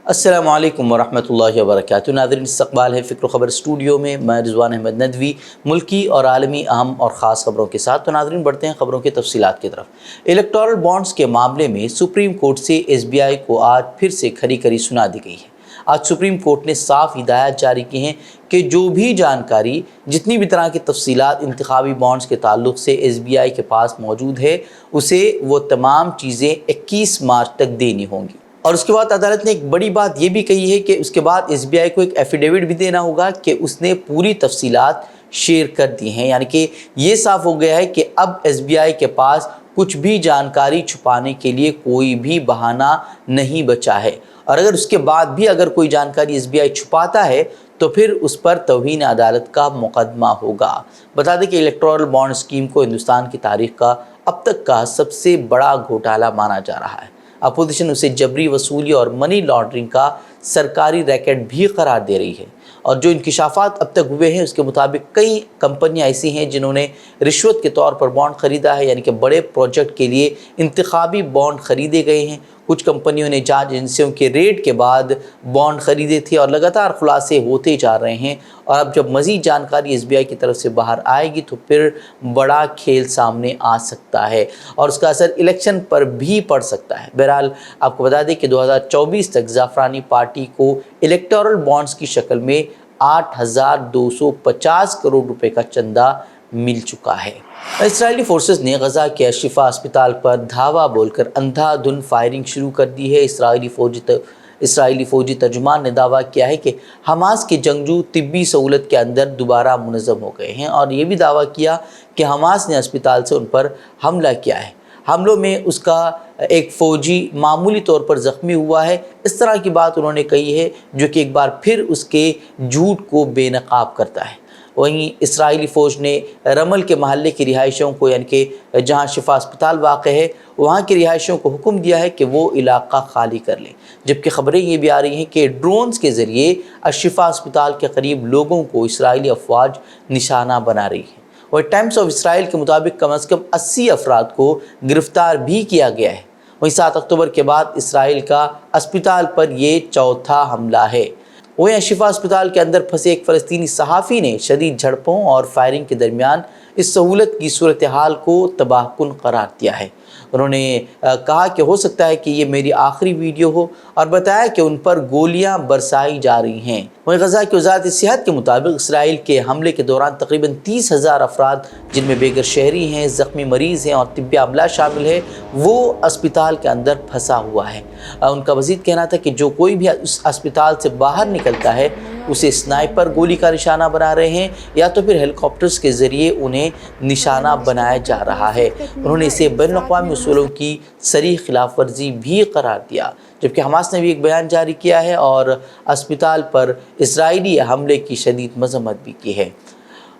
अस्सलामु अलैकुम वरहमतुल्लाहि वबरकातुहू। नाज़रीन, इस्तक़बाल है फ़िक्र ख़बर स्टूडियो में। मैं रिज़वान अहमद नदवी मुल्की और आलमी अहम और ख़ास ख़बरों के साथ। तो नाज़रीन, बढ़ते हैं ख़बरों की तफ़सीलात की तरफ। इलेक्टोरल बॉन्ड्स के मामले में सुप्रीम कोर्ट से SBI को आज फिर से खरी खरी सुना दी गई है। आज सुप्रीम कोर्ट ने साफ़ हिदायत जारी की हैं कि जो भी जानकारी, जितनी भी तरह की तफ़सीलात इंतखाबी बॉन्ड्स के ताल्लुक़ से SBI के पास मौजूद है, उसे वो तमाम चीज़ें 21 मार्च तक देनी होंगी। और उसके बाद अदालत ने एक बड़ी बात ये भी कही है कि उसके बाद SBI को एक एफिडेविट भी देना होगा कि उसने पूरी तफसीलात शेयर कर दी हैं। यानी कि ये साफ़ हो गया है कि अब SBI के पास कुछ भी जानकारी छुपाने के लिए कोई भी बहाना नहीं बचा है। और अगर उसके बाद भी अगर कोई जानकारी SBI छुपाता है तो फिर उस पर तौहीन अदालत का मुकदमा होगा। बता दें कि इलेक्टोरल बॉन्ड स्कीम को हिंदुस्तान की तारीख़ का अब तक का सबसे बड़ा घोटाला माना जा रहा है। अपोजिशन उसे जबरी वसूली और मनी लॉन्ड्रिंग का सरकारी रैकेट भी करार दे रही है। और जो इंकिशाफात अब तक हुए हैं उसके मुताबिक कई कंपनियां ऐसी हैं जिन्होंने रिश्वत के तौर पर बॉन्ड ख़रीदा है, यानी कि बड़े प्रोजेक्ट के लिए इंतखाबी बॉन्ड ख़रीदे गए हैं। कुछ कंपनियों ने जांच एजेंसियों के रेड के बाद बॉन्ड ख़रीदे थे और लगातार खुलासे होते जा रहे हैं। और अब जब मज़ीद जानकारी SBI की तरफ से बाहर आएगी तो फिर बड़ा खेल सामने आ सकता है और उसका असर इलेक्शन पर भी पड़ सकता है। बहरहाल आपको बता दें कि 2024 तक ज़ाफ़रानी पार्टी को इलेक्टोरल बॉन्ड्स की शक्ल में 8,250 करोड़ रुपए का चंदा मिल चुका है। इसराइली फोर्सेस ने गज़ा के अशिफा अस्पताल पर धावा बोलकर अंधाधुंध फायरिंग शुरू कर दी है। इसराइली फ़ौजी तर्जुमान ने दावा किया है कि हमास के जंगजू तिब्बी सहूलत के अंदर दोबारा मुनज़्ज़म हो गए हैं और ये भी दावा किया कि हमास ने अस्पताल से उन पर हमला किया है। हमलों में उसका एक फ़ौजी मामूली तौर पर ज़ख्मी हुआ है। इस तरह की बात उन्होंने कही है जो कि एक बार फिर उसके झूठ को बेनकाब करता है। वहीं इसराइली फ़ौज ने रमल के महल्ले की रिहाइशों को, यानी कि जहां शिफा अस्पताल वाक़ है, वहां की रिहाइशों को हुक्म दिया है कि वो इलाका खाली कर लें। जबकि ख़बरें ये भी आ रही हैं कि ड्रोन्स के ज़रिए अशिफा अस्पताल के करीब लोगों को इसराइली अफवाज निशाना बना रही है। और टाइम्स ऑफ इसराइल के मुताबिक कम अज़ कम 80 अफराद को गिरफ़्तार भी किया गया है। वहीं 7 अक्टूबर के बाद इसराइल का अस्पताल पर ये चौथा हमला है। वहीं अशिफा अस्पताल के अंदर फंसे एक फ़लस्तीनी सहाफ़ी ने शदीद झड़पों और फायरिंग के दरमियान इस सहूलत की सूरत हाल को तबाहकुन करार दिया है। उन्होंने कहा कि हो सकता है कि ये मेरी आखिरी वीडियो हो और बताया कि उन पर गोलियां बरसाई जा रही हैं। वहीं गज़ा की वज़ारत सेहत के मुताबिक इसराइल के हमले के दौरान तकरीबन 30,000 अफराद, जिनमें बेघर शहरी हैं, ज़ख्मी मरीज़ हैं और तिब्बी अमला शामिल है, वो अस्पताल के अंदर फंसा हुआ है। उनका मज़ीद कहना था कि जो कोई भी उस अस्पताल से बाहर निकलता है उसे स्नाइपर गोली का निशाना बना रहे हैं या तो फिर हेलीकॉप्टर्स के ज़रिए उन्हें निशाना बनाया जा रहा है। उन्होंने इसे बैनुल-अक़वामी उसूलों की सरीह खिलाफ वर्जी भी करार दिया। जबकि हमास ने भी एक बयान जारी किया है और अस्पताल पर इजरायली हमले की शदीद मज़म्मत भी की है।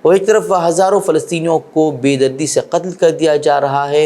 और एक तरफ हज़ारों फ़लस्तीनियों को बेदर्दी से कत्ल कर दिया जा रहा है,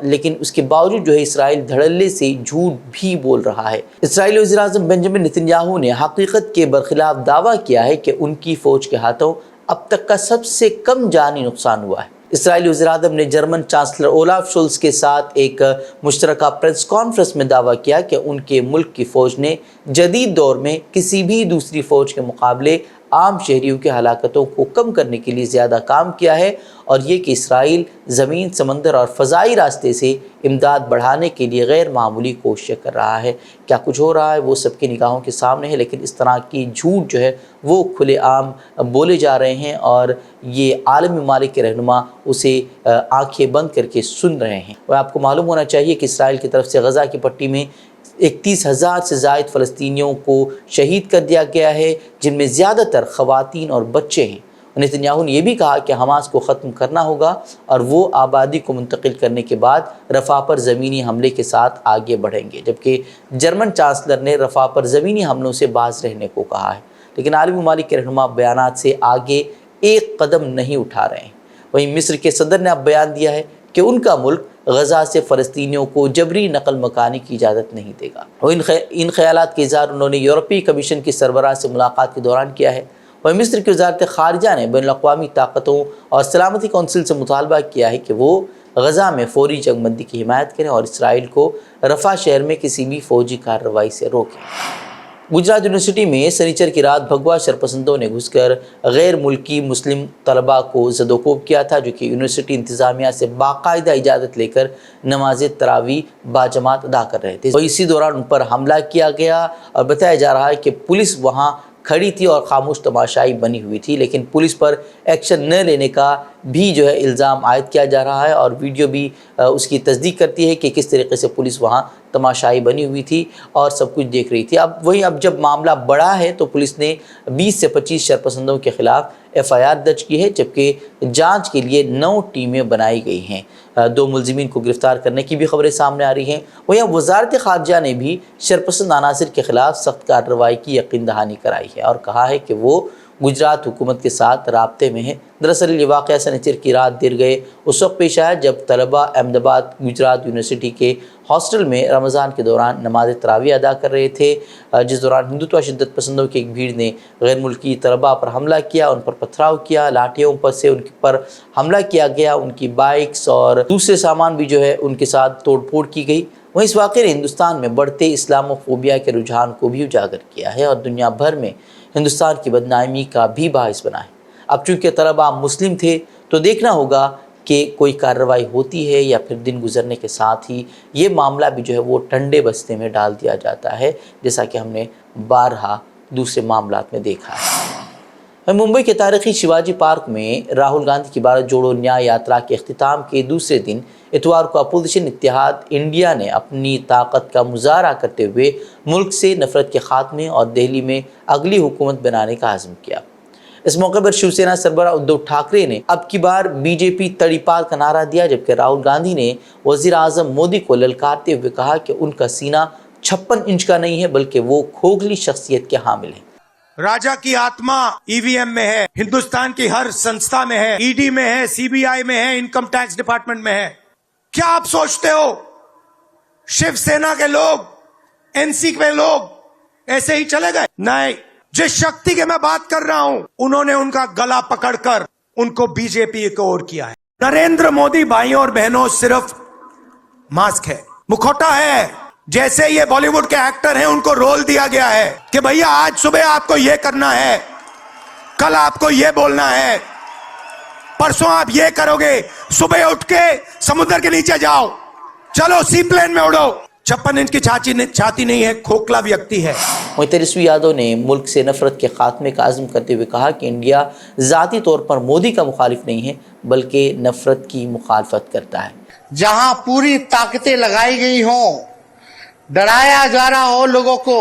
लेकिन उसके बावजूद जो है इसराइल धड़ल्ले से झूठ भी बोल रहा है। इसराइली वज़ीर-ए-आज़म बेंजामिन नेतन्याहू ने हकीकत के बरखिलाफ दावा किया है कि उनकी फ़ौज के हाथों अब तक का सबसे कम जानी नुकसान हुआ है। इसराइली वज़ीर-ए-आज़म ने जर्मन चांसलर ओलाफ शोल्ज़ के साथ एक मुश्तरका प्रेस कॉन्फ्रेंस में दावा किया कि उनके मुल्क की फ़ौज ने जदीद दौर में किसी भी दूसरी फ़ौज के मुकाबले आम शहरियों की हलाकतों को कम करने के लिए ज़्यादा काम किया है और ये कि इसराइल ज़मीन, समंदर और फ़ज़ाई रास्ते से इमदाद बढ़ाने के लिए गैर मामूली कोशिशें कर रहा है। क्या कुछ हो रहा है वो सबकी निगाहों के सामने है, लेकिन इस तरह की झूठ जो है वो खुलेआम बोले जा रहे हैं और ये आलमी ममालिक के रहनुमा उसे आँखें बंद करके सुन रहे हैं। और आपको मालूम होना चाहिए कि इसराइल की तरफ से गज़ा की पट्टी में 31,000 से ज़ायद फ़लस्तीनियों को शहीद कर दिया गया है, जिनमें ज़्यादातर ख़वातीन और बच्चे हैं। नेतन्याहू ने यह भी कहा कि हमास को ख़त्म करना होगा और वो आबादी को मुंतकिल करने के बाद रफ़ा पर ज़मीनी हमले के साथ आगे बढ़ेंगे। जबकि जर्मन चांसलर ने रफ़ा पर ज़मीनी हमलों से बाज़ रहने को कहा है, लेकिन आलमी ममालिक के रहनुमा बयानात से आगे एक कदम नहीं उठा रहे हैं। वहीं मिस्र के सदर ने अब बयान दिया है कि उनका मुल्क गज़ा से फ़लस्तीनियों को जबरी नकल मकानी की इजाज़त नहीं देगा। और इन ख़यालात का इज़हार उन्होंने यूरोपीय कमीशन के सरबराह से मुलाकात के दौरान किया है। वहीं मिस्र की वज़ारत ख़ारिजा ने बैनुल-अक़वामी ताकतों और सलामती कौंसिल से मुतालबा किया है कि वो गज़ा में फ़ौरी जंगबंदी की हिमायत करें और इसराइल को रफ़ा शहर में किसी भी फ़ौजी कार्रवाई से रोकें। गुजरात यूनिवर्सिटी में शनिचर की रात भगवा शरपसंदों ने घुसकर गैर मुल्की मुस्लिम तलबा को ज़दोकोब किया था, जो कि यूनिवर्सिटी इंतज़ामिया से बाकायदा इजाज़त लेकर नमाज तरावी बाजमात अदा कर रहे थे। तो इसी दौरान उन पर हमला किया गया और बताया जा रहा है कि पुलिस वहाँ खड़ी थी और खामोश तमाशाई बनी हुई थी, लेकिन पुलिस पर एक्शन न लेने का भी जो है इल्ज़ाम आयद किया जा रहा है और वीडियो भी उसकी तस्दीक करती है कि किस तरीके से पुलिस वहाँ तमाशाई बनी हुई थी और सब कुछ देख रही थी। अब जब मामला बड़ा है तो पुलिस ने 20 से 25 शरपसंदों के खिलाफ FIR दर्ज की है, जबकि जांच के लिए 9 टीमें बनाई गई हैं। 2 मुलजिमीन को गिरफ्तार करने की भी खबरें सामने आ रही हैं। वहीं वज़ारत ख़ारजा ने भी शरपसंद अनासिर के खिलाफ सख्त कार्रवाई की यकीन दहानी कराई है और कहा है कि वो गुजरात हुकूमत के साथ राब्ते में है। दरअसल ये वाक़या शनिचर की रात देर गए उस वक्त पेश आया जब तलबा अहमदाबाद गुजरात यूनिवर्सिटी के हॉस्टल में रमज़ान के दौरान नमाज तरावी अदा कर रहे थे, जिस दौरान हिंदुत्व शिद्दत पसंदों की एक भीड़ ने गैर मुल्की तलबा पर हमला किया, उन पर पथराव किया, लाठियों पर से उनके पर हमला किया गया, उनकी बाइक्स और दूसरे सामान भी जो है उनके साथ तोड़ फोड़ की गई। वहीं इस वाक़े ने हिंदुस्तान में बढ़ते इस्लामोफोबिया के रुझान को भी उजागर किया है और दुनिया भर में हिंदुस्तान की बदनामी का भी बाइस बना है। अब चूँकि तलबा मुस्लिम थे तो देखना होगा कि कोई कार्रवाई होती है या फिर दिन गुजरने के साथ ही ये मामला भी जो है वो ठंडे बस्ते में डाल दिया जाता है, जैसा कि हमने बारहा दूसरे मामलात में देखा है। मुंबई के तारीखी शिवाजी पार्क में राहुल गांधी की भारत जोड़ो न्याय यात्रा के अख्तिताम के दूसरे दिन इतवार को अपोजिशन इत्तेहाद इंडिया ने अपनी ताकत का मुजाहरा करते हुए मुल्क से नफरत के खात्मे और दिल्ली में अगली हुकूमत बनाने का आज़म किया। इस मौके पर शिवसेना सरबराह उद्धव ठाकरे ने अब की बार बीजेपी तड़ीपार का नारा दिया, जबकि राहुल गांधी ने वज़ीर आज़म मोदी को ललकारते हुए कहा कि उनका सीना 56 इंच का नहीं है बल्कि वो खोखली शख्सियत के हामिल है। राजा की आत्मा ईवीएम में है, हिंदुस्तान की हर संस्था में है, ईडी में है, सीबीआई में है, इनकम टैक्स डिपार्टमेंट में है। क्या आप सोचते हो शिवसेना के लोग, एनसी के लोग ऐसे ही चले गए? नहीं, जिस शक्ति के मैं बात कर रहा हूं उन्होंने उनका गला पकड़कर उनको बीजेपी की ओर किया है। नरेंद्र मोदी भाइयों और बहनों सिर्फ मास्क है, मुखौटा है। जैसे ये बॉलीवुड के एक्टर हैं उनको रोल दिया गया है कि भैया आज सुबह आपको ये करना है, कल आपको ये बोलना है, परसों आप ये करोगे, सुबह उठ के समुद्र के नीचे जाओ, चलो सी प्लेन में उड़ो। 56 इंच की छाती नहीं है, खोखला व्यक्ति है। वहीं तेजस्वी यादव ने मुल्क से नफरत के खात्मे का आज़म करते हुए कहा कि इंडिया ज़ाती तौर पर मोदी का मुखालिफ नहीं है बल्कि नफरत की मुखालफत करता है। जहां पूरी ताकतें लगाई गई हों, डराया जा रहा हो, लोगों को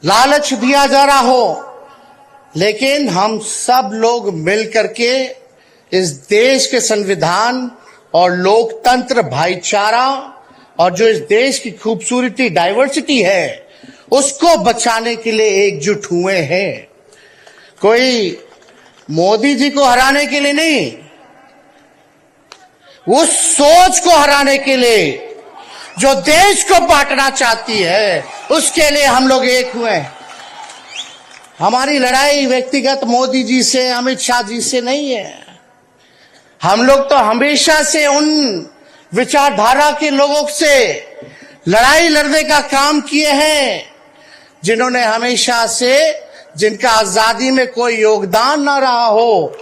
लालच दिया जा रहा हो, लेकिन हम सब लोग मिल करके इस देश के संविधान और लोकतंत्र, भाईचारा और जो इस देश की खूबसूरती, डाइवर्सिटी है, उसको बचाने के लिए एकजुट हुए हैं। कोई मोदी जी को हराने के लिए नहीं, उस सोच को हराने के लिए जो देश को बांटना चाहती है, उसके लिए हम लोग एक हुए। हमारी लड़ाई व्यक्तिगत मोदी जी से, अमित शाह जी से नहीं है। हम लोग तो हमेशा से उन विचारधारा के लोगों से लड़ाई लड़ने का काम किए हैं जिन्होंने हमेशा से, जिनका आजादी में कोई योगदान ना रहा हो।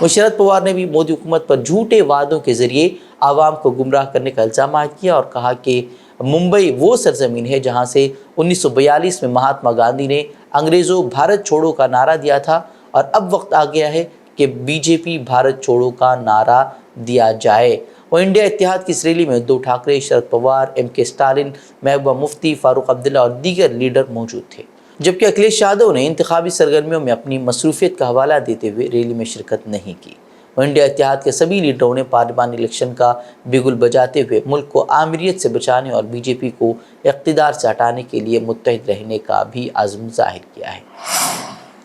वो शरद पवार ने भी मोदी हुकूमत पर झूठे वादों के जरिए आवाम को गुमराह करने का इल्जाम आयद किया और कहा कि मुंबई वो सरजमीन है जहां से 1942 में महात्मा गांधी ने अंग्रेज़ों भारत छोड़ो का नारा दिया था और अब वक्त आ गया है कि बीजेपी भारत छोड़ो का नारा दिया जाए। और इंडिया इत्तेहाद की इस रैली में उद्धव ठाकरे, शरद पवार, MK स्टालिन, महबूबा मुफ्ती, फारूक अब्दुल्ला और दीगर लीडर मौजूद थे, जबकि अखिलेश यादव ने इंतखाबी सरगर्मियों में अपनी मसरूफियत का हवाला देते हुए रैली में शिरकत नहीं की। और इंडिया इत्तेहाद के सभी लीडरों ने पार्लिमानी इलेक्शन का बिगुल बजाते हुए मुल्क को आमिरियत से बचाने और बीजेपी को इक़्तिदार से हटाने के लिए मुत्तहिद रहने का भी आज़म ज़ाहिर किया है।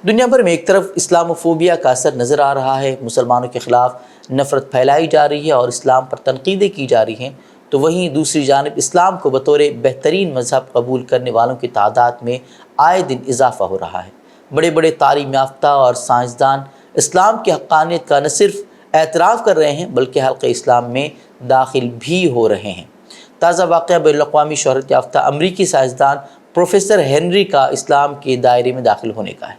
दुनिया भर में एक तरफ इस्लामोफोबिया का असर नज़र आ रहा है, मुसलमानों के ख़िलाफ़ नफ़रत फैलाई जा रही है और इस्लाम पर तनकीदें की जा रही हैं, तो वहीं दूसरी जानिब इस्लाम को बतौर बेहतरीन मज़हब कबूल करने वालों की तादाद में आए दिन इजाफ़ा हो रहा है। बड़े बड़े तालीम याफ्ता और साइंसदान इस्लाम की हक़ानियत का न सिर्फ एतराफ़ कर रहे हैं बल्कि हल्क़े इस्लाम में दाखिल भी हो रहे हैं تازہ واقعہ بین الاقوامی شہرت یافتہ امریکی سائنسدان پروفیسر ہنری کا اسلام کے دائرے میں داخل ہونے کا ہے۔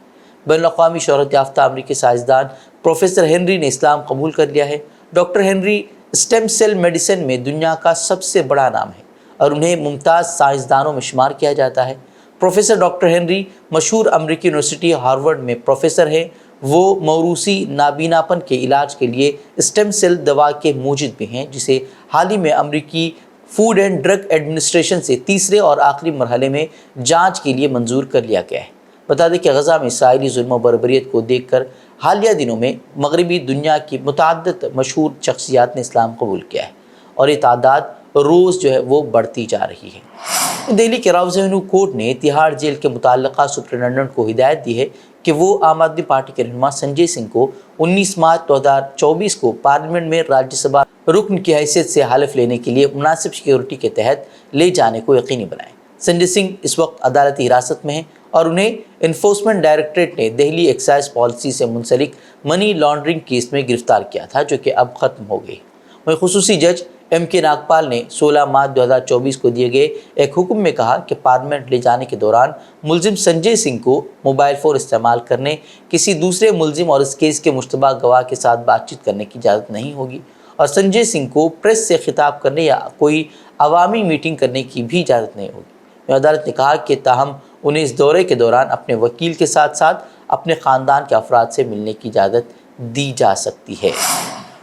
بین الاقوامی شہرت یافتہ امریکی سائنسدان پروفیسر ہنری نے اسلام قبول کر لیا ہے۔ Doctor Henry stem cell medicine میں دنیا کا سب سے بڑا نام ہے اور انہیں ممتاز سائنسدانوں میں شمار کیا جاتا ہے۔ پروفیسر ڈاکٹر ہنری مشہور امریکی یونیورسٹی ہارورڈ میں پروفیسر ہیں۔ وہ موروثی نابیناپن کے علاج کے لیے اسٹیم سیل دوا کے موجد بھی ہیں، جسے حال ہی میں امریکی فوڈ اینڈ ڈرگ ایڈمنسٹریشن سے تیسرے اور آخری مرحلے میں جانچ کے لیے منظور کر لیا گیا ہے۔ بتا دیں کہ غزہ میں اسرائیلی ظلم و بربریت کو دیکھ کر حالیہ دنوں میں مغربی دنیا کی متعدد مشہور شخصیات نے اسلام قبول کیا ہے اور یہ تعداد روز وہ بڑھتی جا رہی ہے۔ دہلی کے راؤز ایونیو کورٹ نے تہاڑ جیل کے متعلقہ سپرنٹنڈنٹ کو ہدایت دی ہے کہ وہ عام آدمی پارٹی کے رہنما سنجے سنگھ کو 19 مارچ 2024 کو پارلیمنٹ میں راجیہ سبھا رکن کی حیثیت سے حلف لینے کے لیے مناسب سیکیورٹی کے تحت لے جانے کو یقینی بنائیں۔ سنجے سنگھ اس وقت عدالتی حراست میں ہیں اور انہیں انفورسمنٹ ڈائریکٹریٹ نے دہلی ایکسائز پالیسی سے منسلک منی لانڈرنگ کیس میں گرفتار کیا تھا، جو کہ اب ختم ہو گئی۔ وہیں خصوصی جج ایم کے ناگپال نے 16 مارچ 2024 کو دیے گئے ایک حکم میں کہا کہ پارلیمنٹ لے جانے کے دوران ملزم سنجے سنگھ کو موبائل فون استعمال کرنے، کسی دوسرے ملزم اور اس کیس کے مشتبہ گواہ کے ساتھ بات چیت کرنے کی اجازت نہیں ہوگی، اور سنجے سنگھ کو پریس سے خطاب کرنے یا کوئی عوامی میٹنگ کرنے کی بھی اجازت نہیں ہوگی۔ عدالت نے کہا کہ تاہم انہیں اس دورے کے دوران اپنے وکیل کے ساتھ ساتھ اپنے خاندان کے افراد سے ملنے کی اجازت دی جا سکتی ہے۔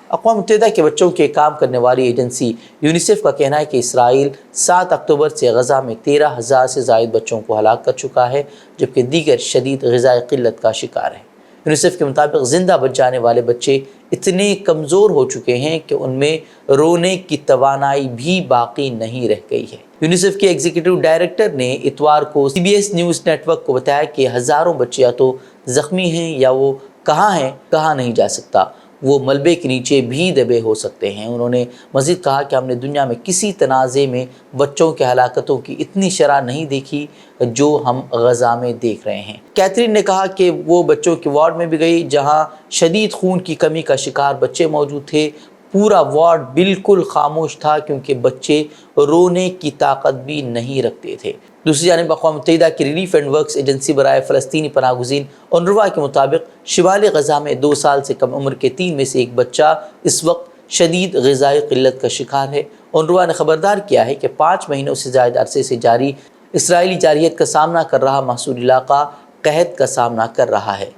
اقوام متحدہ کے بچوں کے کام کرنے والی ایجنسی یونیسیف کا کہنا ہے کہ اسرائیل 7 اکتوبر سے غزہ میں 13,000 سے زائد بچوں کو ہلاک کر چکا ہے، جبکہ دیگر شدید غذائی قلت کا شکار ہیں۔ یونیسیف کے مطابق زندہ بچ جانے والے بچے اتنے کمزور ہو چکے ہیں کہ ان میں رونے کی توانائی بھی باقی نہیں رہ گئی ہے۔ یونیسیف کے ایگزیکٹو ڈائریکٹر نے اتوار کو C B S news network کو بتایا کہ ہزاروں بچے یا تو زخمی ہیں یا وہ کہاں ہیں کہا نہیں جا سکتا، وہ ملبے کے نیچے بھی دبے ہو سکتے ہیں۔ انہوں نے مزید کہا کہ ہم نے دنیا میں کسی تنازع میں بچوں کے ہلاکتوں کی اتنی شرح نہیں دیکھی جو ہم غزہ میں دیکھ رہے ہیں۔ کیتھرین نے کہا کہ وہ بچوں کے وارڈ میں بھی گئی جہاں شدید خون کی کمی کا شکار بچے موجود تھے۔ پورا وارڈ بالکل خاموش تھا کیونکہ بچے رونے کی طاقت بھی نہیں رکھتے تھے۔ دوسری جانب اقوام متحدہ کی ریلیف اینڈ ورکس ایجنسی برائے فلسطینی پناہ گزین اونروا کے مطابق شمالی غزہ میں 2 سال سے کم عمر کے 3 میں سے ایک بچہ اس وقت شدید غذائی قلت کا شکار ہے۔ اونروا نے خبردار کیا ہے کہ 5 مہینوں سے زائد عرصے سے جاری اسرائیلی جارحیت کا سامنا کر رہا محصول علاقہ قحط کا سامنا کر رہا ہے۔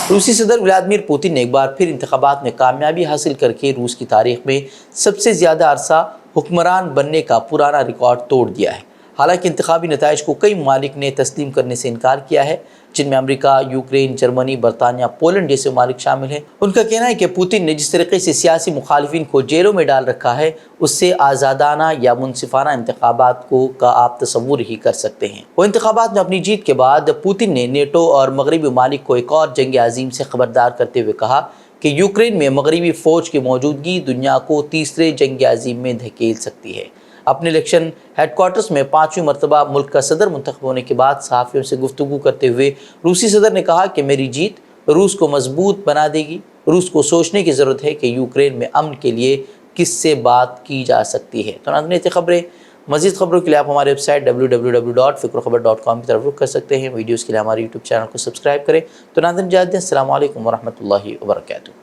روسی صدر ولادیمیر پوتن نے ایک بار پھر انتخابات میں کامیابی حاصل کر کے روس کی تاریخ میں سب سے زیادہ عرصہ حکمران بننے کا پرانا ریکارڈ توڑ دیا ہے۔ حالانکہ انتخابی نتائج کو کئی ممالک نے تسلیم کرنے سے انکار کیا ہے، جن میں امریکہ، یوکرین، جرمنی، برطانیہ، پولینڈ جیسے ممالک شامل ہیں۔ ان کا کہنا ہے کہ پوتن نے جس طریقے سے سیاسی مخالفین کو جیلوں میں ڈال رکھا ہے، اس سے آزادانہ یا منصفانہ انتخابات کا آپ تصور ہی کر سکتے ہیں۔ وہ انتخابات میں اپنی جیت کے بعد پوتن نے نیٹو اور مغربی ممالک کو ایک اور جنگ عظیم سے خبردار کرتے ہوئے کہا کہ یوکرین میں مغربی فوج کی موجودگی دنیا کو تیسرے جنگ عظیم میں دھکیل سکتی ہے۔ اپنے الیکشن ہیڈ کوارٹرز میں 5ویں مرتبہ ملک کا صدر منتخب ہونے کے بعد صحافیوں سے گفتگو کرتے ہوئے روسی صدر نے کہا کہ میری جیت روس کو مضبوط بنا دے گی۔ روس کو سوچنے کی ضرورت ہے کہ یوکرین میں امن کے لیے کس سے بات کی جا سکتی ہے۔ تو ناظرین، یہ خبریں مزید خبروں کے لیے آپ ہمارے ویب سائٹ www.fikrokhabar.com کی طرف رخ کر سکتے ہیں۔ ویڈیوز کے لیے ہمارے یوٹیوب چینل کو سبسکرائب کریں۔ تو ناظرین، اجازت دیں، السلام علیکم ورحمۃ اللہ وبرکاتہ۔